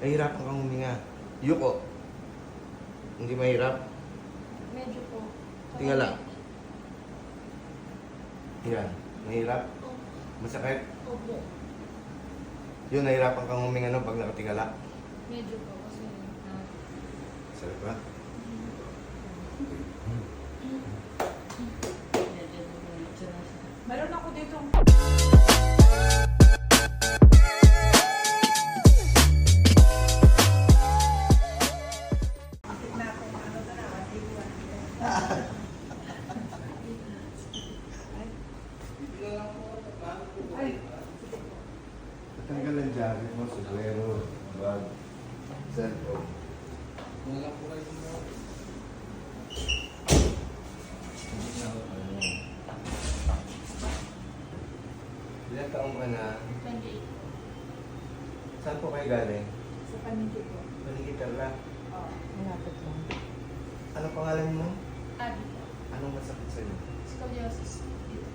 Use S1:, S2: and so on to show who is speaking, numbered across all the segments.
S1: Nahihirapan kang huminga. Yuko. Hindi mahirap.
S2: Medyo po.
S1: Tingala. Yan. Mahirap.
S2: Opo.
S1: Masakit.
S2: Opo.
S1: Yun, nahihirapan kang huminga no pag nakatingala.
S2: Medyo po kasi
S1: Sarap ba?
S2: meron ako dito. Ay,
S1: Tanggal ang jacket mo, sombrero, bag, cellphone. Ilan taong ka na?
S2: 28 po.
S1: Saan po kayo galing?
S2: Sa paninti po.
S1: Panigitan lang.
S2: Oo. Malapit lang.
S1: Ano pangalan mo?
S2: Abi po.
S1: Anong masakit sa'yo?
S2: Scoliosis. Dito.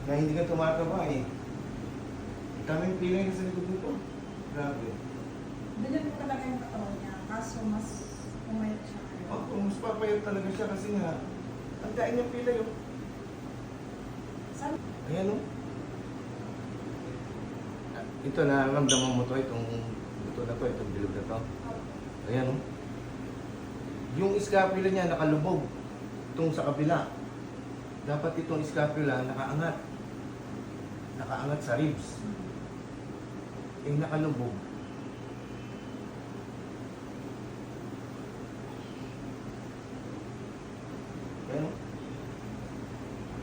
S1: Na hindi ka tumataba eh. Ang daming pilay sa likod nito. Grabe.
S3: Bilhin ko talaga yung katawan niya, kaso mas umayot siya.
S1: Mas papayat talaga siya kasi nga, ang dahil niyang pilay oh.
S3: Saan?
S1: Ayan oh. Ito, nararamdaman mo to, itong buto na to, itong bilog na to. Ayan oh. Yung scapula niya nakalubog. Itong sa kabila. Dapat itong scapula nakaangat. Nakaangat sa ribs. Yung nakalubog. Ayan oh.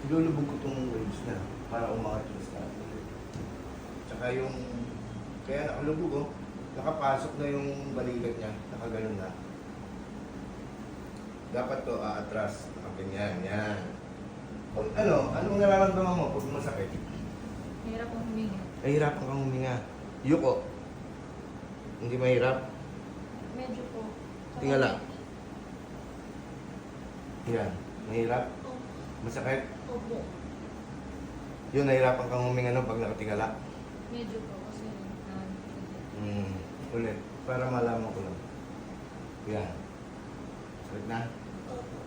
S1: Ilulubog ko itong ribs na para umangat yung scapula. Tsaka yung, kaya nakalubog oh. Nakapasok na yung balikat niya. Nakaganon na. Dapat to atras. Nakaganyan. Yan. Kung anong nararamdaman mo pag masakit?
S2: Hirap akong huminga.
S1: Nahihirapan kang huminga. Yuko. Hindi mahirap.
S2: Medyo po.
S1: Tingala. Yan. Mahirap.
S2: Opo.
S1: Masakit.
S2: Opo.
S1: Yun, nahihirapan kang huminga no pag nakatingala.
S2: Medyo po kasi
S1: Ulit. Para malaman ko lang. Yan. Sakit na.
S2: Opo.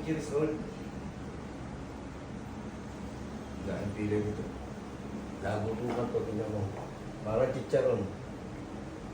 S1: Years old. Daan pilay nito. Lago po ka to. Tingnan mo. Para chicharon.